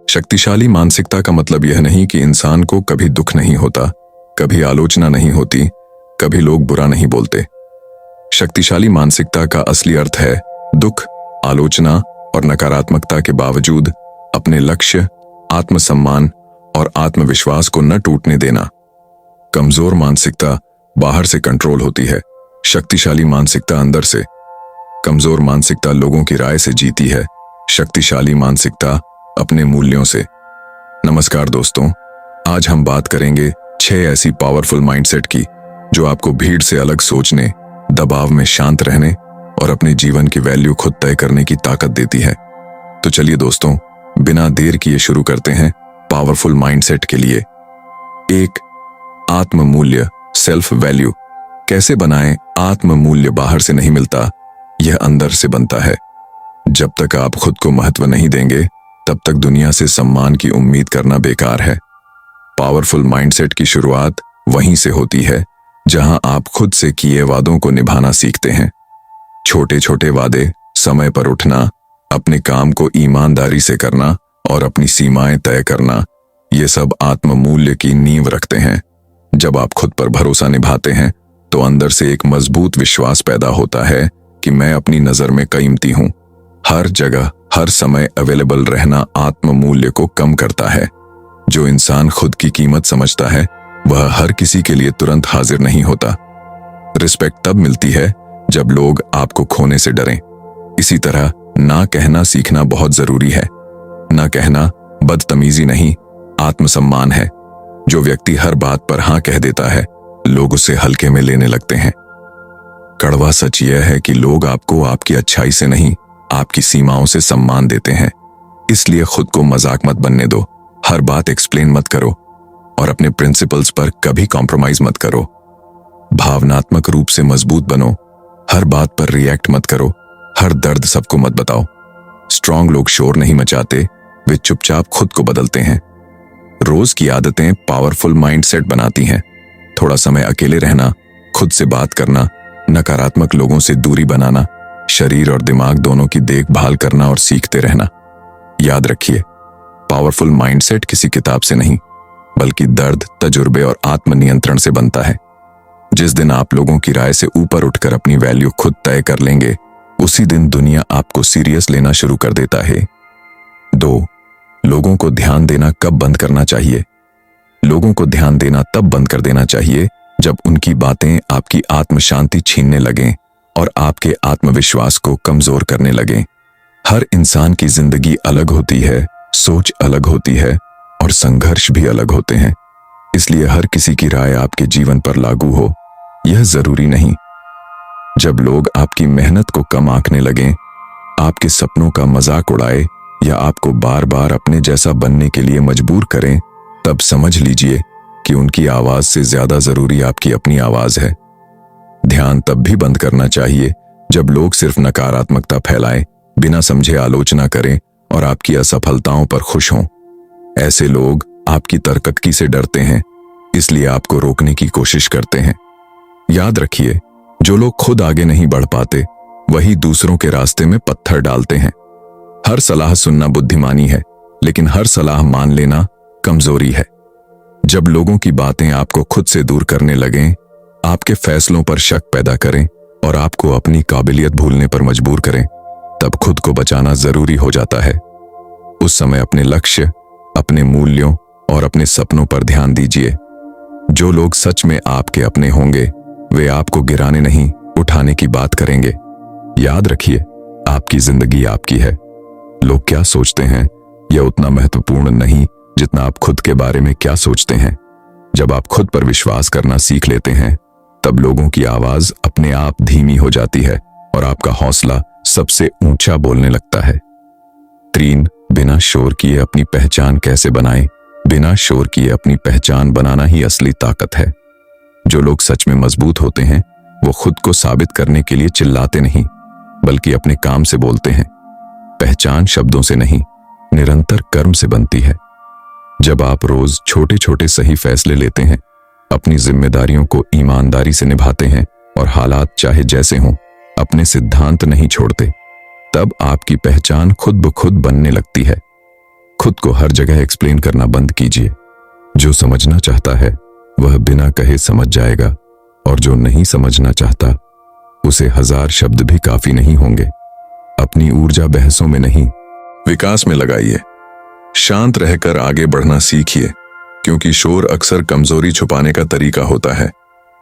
शक्तिशाली मानसिकता का मतलब यह नहीं कि इंसान को कभी दुख नहीं होता, कभी आलोचना नहीं होती, कभी लोग बुरा नहीं बोलते। शक्तिशाली मानसिकता का असली अर्थ है दुख, आलोचना और नकारात्मकता के बावजूद अपने लक्ष्य, आत्मसम्मान और आत्मविश्वास को न टूटने देना। कमजोर मानसिकता बाहर से कंट्रोल होती है, शक्तिशाली मानसिकता अंदर से। कमजोर मानसिकता लोगों की राय से जीती है, शक्तिशाली मानसिकता अपने मूल्यों से। नमस्कार दोस्तों, आज हम बात करेंगे 6 ऐसी पावरफुल माइंडसेट की जो आपको भीड़ से अलग सोचने, दबाव में शांत रहने और अपने जीवन की वैल्यू खुद तय करने की ताकत देती है। तो चलिए दोस्तों, बिना देर किए शुरू करते हैं पावरफुल माइंडसेट के लिए। 1. आत्म मूल्य, सेल्फ वैल्यू। कैसे बनाएं? आत्म मूल्य बाहर से नहीं मिलता, यह अंदर से बनता है। जब तक आप खुद को महत्व नहीं देंगे, तब तक दुनिया से सम्मान की उम्मीद करना बेकार है। पावरफुल माइंडसेट की शुरुआत वहीं से होती है जहां आप खुद से किए वादों को निभाना सीखते हैं। छोटे छोटे वादे, समय पर उठना, अपने काम को ईमानदारी से करना और अपनी सीमाएं तय करना, ये सब आत्म मूल्य की नींव रखते हैं। जब आप खुद पर भरोसा निभाते हैं तो अंदर से एक मजबूत विश्वास पैदा होता है कि मैं अपनी नजर में कीमती हूं। हर जगह, हर समय अवेलेबल रहना आत्म मूल्य को कम करता है। जो इंसान खुद की कीमत समझता है, वह हर किसी के लिए तुरंत हाजिर नहीं होता। रिस्पेक्ट तब मिलती है जब लोग आपको खोने से डरें। इसी तरह ना कहना सीखना बहुत जरूरी है। ना कहना बदतमीजी नहीं, आत्मसम्मान है। जो व्यक्ति हर बात पर हाँ कह देता है, लोग उसे हल्के में लेने लगते हैं। कड़वा सच यह है कि लोग आपको आपकी अच्छाई से नहीं, आपकी सीमाओं से सम्मान देते हैं। इसलिए खुद को मजाक मत बनने दो, हर बात एक्सप्लेन मत करो और अपने प्रिंसिपल्स पर कभी कॉम्प्रोमाइज मत करो। भावनात्मक रूप से मजबूत बनो, हर बात पर रिएक्ट मत करो, हर दर्द सबको मत बताओ। स्ट्रांग लोग शोर नहीं मचाते, वे चुपचाप खुद को बदलते हैं। रोज की आदतें पावरफुल माइंडसेट बनाती हैं। थोड़ा समय अकेले रहना, खुद से बात करना, नकारात्मक लोगों से दूरी बनाना, शरीर और दिमाग दोनों की देखभाल करना और सीखते रहना। याद रखिए, पावरफुल माइंडसेट किसी किताब से नहीं, बल्कि दर्द, तजुर्बे और आत्मनियंत्रण से बनता है। जिस दिन आप लोगों की राय से ऊपर उठकर अपनी वैल्यू खुद तय कर लेंगे, उसी दिन दुनिया आपको सीरियस लेना शुरू कर देता है। 2. लोगों को ध्यान देना कब बंद करना चाहिए? लोगों को ध्यान देना तब बंद कर देना चाहिए जब उनकी बातें आपकी आत्म शांति छीनने लगें और आपके आत्मविश्वास को कमजोर करने लगें। हर इंसान की जिंदगी अलग होती है, सोच अलग होती है और संघर्ष भी अलग होते हैं। इसलिए हर किसी की राय आपके जीवन पर लागू हो, यह जरूरी नहीं। जब लोग आपकी मेहनत को कम आंकने लगें, आपके सपनों का मजाक उड़ाए या आपको बार बार अपने जैसा बनने के लिए मजबूर करें, तब समझ लीजिए कि उनकी आवाज से ज्यादा जरूरी आपकी अपनी आवाज है। ध्यान तब भी बंद करना चाहिए जब लोग सिर्फ नकारात्मकता फैलाएं, बिना समझे आलोचना करें और आपकी असफलताओं पर खुश हों। ऐसे लोग आपकी तरक्की से डरते हैं, इसलिए आपको रोकने की कोशिश करते हैं। याद रखिए, जो लोग खुद आगे नहीं बढ़ पाते, वही दूसरों के रास्ते में पत्थर डालते हैं। हर सलाह सुनना बुद्धिमानी है, लेकिन हर सलाह मान लेना कमजोरी है। जब लोगों की बातें आपको खुद से दूर करने लगें, आपके फैसलों पर शक पैदा करें और आपको अपनी काबिलियत भूलने पर मजबूर करें, तब खुद को बचाना जरूरी हो जाता है। उस समय अपने लक्ष्य, अपने मूल्यों और अपने सपनों पर ध्यान दीजिए। जो लोग सच में आपके अपने होंगे, वे आपको गिराने नहीं, उठाने की बात करेंगे। याद रखिए, आपकी जिंदगी आपकी है। लोग क्या सोचते हैं, यह उतना महत्वपूर्ण नहीं जितना आप खुद के बारे में क्या सोचते हैं। जब आप खुद पर विश्वास करना सीख लेते हैं, तब लोगों की आवाज अपने आप धीमी हो जाती है और आपका हौसला सबसे ऊंचा बोलने लगता है। 3. बिना शोर किए अपनी पहचान कैसे बनाएं? बिना शोर किए अपनी पहचान बनाना ही असली ताकत है। जो लोग सच में मजबूत होते हैं, वो खुद को साबित करने के लिए चिल्लाते नहीं, बल्कि अपने काम से बोलते हैं। पहचान शब्दों से नहीं, निरंतर कर्म से बनती है। जब आप रोज छोटे छोटे सही फैसले लेते हैं, अपनी जिम्मेदारियों को ईमानदारी से निभाते हैं और हालात चाहे जैसे हों, अपने सिद्धांत नहीं छोड़ते, तब आपकी पहचान खुद ब खुद बनने लगती है। खुद को हर जगह एक्सप्लेन करना बंद कीजिए। जो समझना चाहता है वह बिना कहे समझ जाएगा, और जो नहीं समझना चाहता उसे 1000 शब्द भी काफी नहीं होंगे। अपनी ऊर्जा बहसों में नहीं, विकास में लगाइए। शांत रहकर आगे बढ़ना सीखिए, क्योंकि शोर अक्सर कमजोरी छुपाने का तरीका होता है,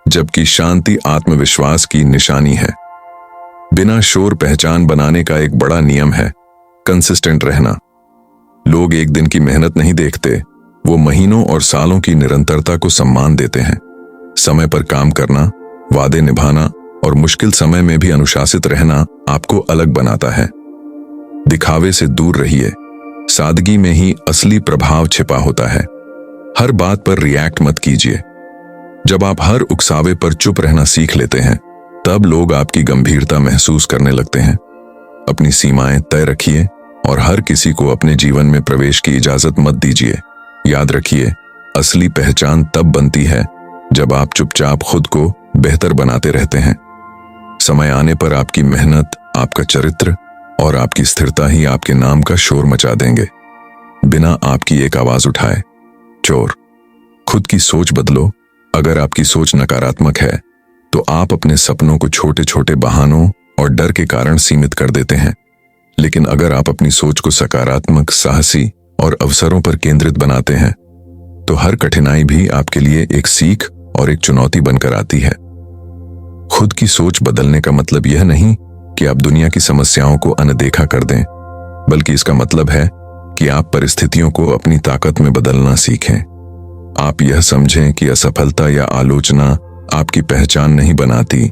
जबकि शांति आत्मविश्वास की निशानी है। बिना शोर पहचान बनाने का एक बड़ा नियम है कंसिस्टेंट रहना। लोग एक दिन की मेहनत नहीं देखते, वो महीनों और सालों की निरंतरता को सम्मान देते हैं। समय पर काम करना, वादे निभाना और मुश्किल समय में भी अनुशासित रहना आपको अलग बनाता है। दिखावे से दूर रहिए, सादगी में ही असली प्रभाव छिपा होता है। हर बात पर रिएक्ट मत कीजिए। जब आप हर उकसावे पर चुप रहना सीख लेते हैं, तब लोग आपकी गंभीरता महसूस करने लगते हैं। अपनी सीमाएं तय रखिए और हर किसी को अपने जीवन में प्रवेश की इजाजत मत दीजिए। याद रखिए, असली पहचान तब बनती है जब आप चुपचाप खुद को बेहतर बनाते रहते हैं। समय आने पर आपकी मेहनत, आपका चरित्र और आपकी स्थिरता ही आपके नाम का शोर मचा देंगे, बिना आपकी एक आवाज उठाए। चोर, खुद की सोच बदलो। अगर आपकी सोच नकारात्मक है तो आप अपने सपनों को छोटे छोटे बहानों और डर के कारण सीमित कर देते हैं। लेकिन अगर आप अपनी सोच को सकारात्मक, साहसी और अवसरों पर केंद्रित बनाते हैं, तो हर कठिनाई भी आपके लिए एक सीख और एक चुनौती बनकर आती है। खुद की सोच बदलने का मतलब यह नहीं कि आप दुनिया की समस्याओं को अनदेखा कर दें, बल्कि इसका मतलब है कि आप परिस्थितियों को अपनी ताकत में बदलना सीखें। आप यह समझें कि असफलता या आलोचना आपकी पहचान नहीं बनाती,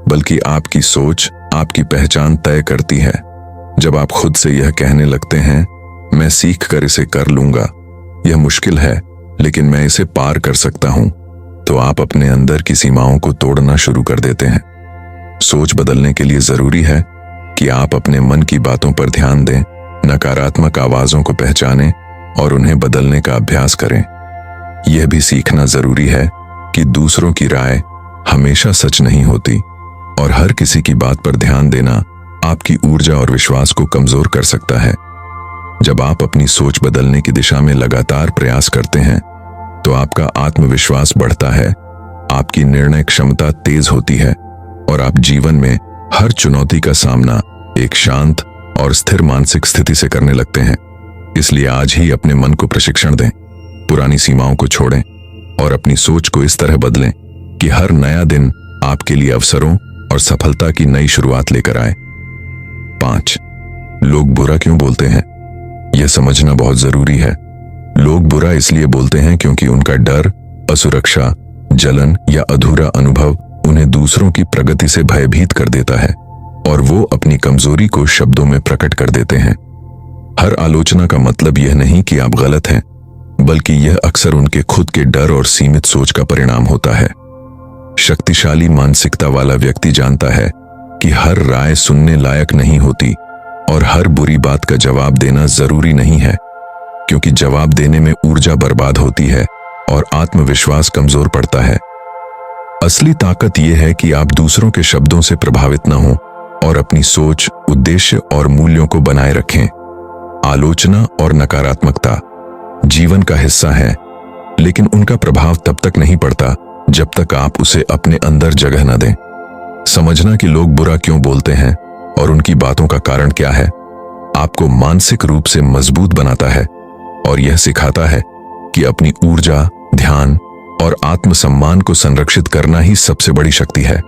बल्कि आपकी सोच आपकी पहचान तय करती है। जब आप खुद से यह कहने लगते हैं, मैं सीख कर इसे कर लूंगा, यह मुश्किल है लेकिन मैं इसे पार कर सकता हूं, तो आप अपने अंदर की सीमाओं को तोड़ना शुरू कर देते हैं। सोच बदलने के लिए जरूरी है कि आप अपने मन की बातों पर ध्यान दें, नकारात्मक आवाजों को पहचानें और उन्हें बदलने का अभ्यास करें। यह भी सीखना जरूरी है कि दूसरों की राय हमेशा सच नहीं होती, और हर किसी की बात पर ध्यान देना आपकी ऊर्जा और विश्वास को कमजोर कर सकता है। जब आप अपनी सोच बदलने की दिशा में लगातार प्रयास करते हैं, तो आपका आत्मविश्वास बढ़ता है, आपकी निर्णय क्षमता तेज होती है और आप जीवन में हर चुनौती का सामना एक शांत और स्थिर मानसिक स्थिति से करने लगते हैं। इसलिए आज ही अपने मन को प्रशिक्षण दें, पुरानी सीमाओं को छोड़ें और अपनी सोच को इस तरह बदलें कि हर नया दिन आपके लिए अवसरों और सफलता की नई शुरुआत लेकर आए। 5. लोग बुरा क्यों बोलते हैं? यह समझना बहुत जरूरी है। लोग बुरा इसलिए बोलते हैं क्योंकि उनका डर, असुरक्षा, जलन या अधूरा अनुभव उन्हें दूसरों की प्रगति से भयभीत कर देता है, और वो अपनी कमजोरी को शब्दों में प्रकट कर देते हैं। हर आलोचना का मतलब यह नहीं कि आप गलत हैं, बल्कि यह अक्सर उनके खुद के डर और सीमित सोच का परिणाम होता है। शक्तिशाली मानसिकता वाला व्यक्ति जानता है कि हर राय सुनने लायक नहीं होती और हर बुरी बात का जवाब देना जरूरी नहीं है, क्योंकि जवाब देने में ऊर्जा बर्बाद होती है और आत्मविश्वास कमजोर पड़ता है। असली ताकत यह है कि आप दूसरों के शब्दों से प्रभावित न हों और अपनी सोच, उद्देश्य और मूल्यों को बनाए रखें। आलोचना और नकारात्मकता जीवन का हिस्सा है, लेकिन उनका प्रभाव तब तक नहीं पड़ता जब तक आप उसे अपने अंदर जगह न दें। समझना कि लोग बुरा क्यों बोलते हैं और उनकी बातों का कारण क्या है, आपको मानसिक रूप से मजबूत बनाता है और यह सिखाता है कि अपनी ऊर्जा, ध्यान और आत्मसम्मान को संरक्षित करना ही सबसे बड़ी शक्ति है।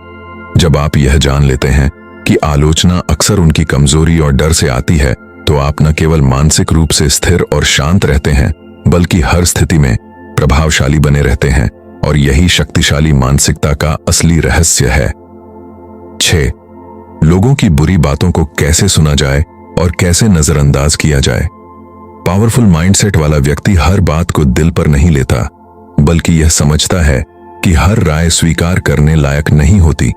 जब आप यह जान लेते हैं कि आलोचना अक्सर उनकी कमजोरी और डर से आती है, तो आप न केवल मानसिक रूप से स्थिर और शांत रहते हैं, बल्कि हर स्थिति में प्रभावशाली बने रहते हैं, और यही शक्तिशाली मानसिकता का असली रहस्य है। 6. लोगों की बुरी बातों को कैसे सुना जाए और कैसे नजरअंदाज किया जाए? पावरफुल माइंडसेट वाला व्यक्ति हर बात को दिल पर नहीं लेता, बल्कि यह समझता है कि हर राय स्वीकार करने लायक नहीं होती।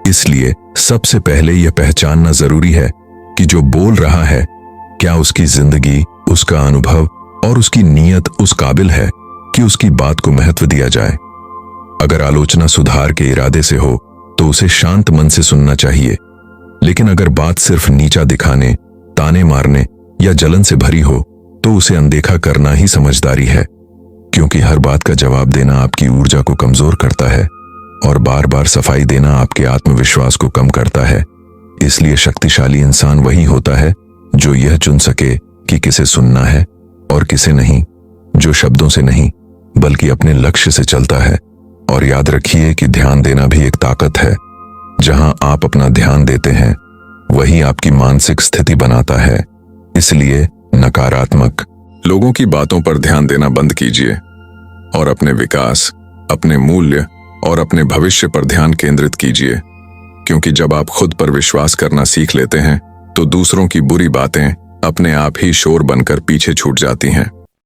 इसलिए सबसे पहले यह पहचानना जरूरी है कि जो बोल रहा है, क्या उसकी जिंदगी, उसका अनुभव और उसकी नीयत उस काबिल है कि उसकी बात को महत्व दिया जाए। अगर आलोचना सुधार के इरादे से हो तो उसे शांत मन से सुनना चाहिए, लेकिन अगर बात सिर्फ नीचा दिखाने, ताने मारने या जलन से भरी हो तो उसे अनदेखा करना ही समझदारी है, क्योंकि हर बात का जवाब देना आपकी ऊर्जा को कमजोर करता है और बार बार सफाई देना आपके आत्मविश्वास को कम करता है। इसलिए शक्तिशाली इंसान वही होता है जो यह चुन सके कि किसे सुनना है और किसे नहीं, जो शब्दों से नहीं बल्कि अपने लक्ष्य से चलता है। और याद रखिए कि ध्यान देना भी एक ताकत है। जहां आप अपना ध्यान देते हैं वही आपकी मानसिक स्थिति बनाता है। इसलिए नकारात्मक लोगों की बातों पर ध्यान देना बंद कीजिए और अपने विकास, अपने मूल्य और अपने भविष्य पर ध्यान केंद्रित कीजिए, क्योंकि जब आप खुद पर विश्वास करना सीख लेते हैं तो दूसरों की बुरी बातें अपने आप ही शोर बनकर पीछे छूट जाती हैं।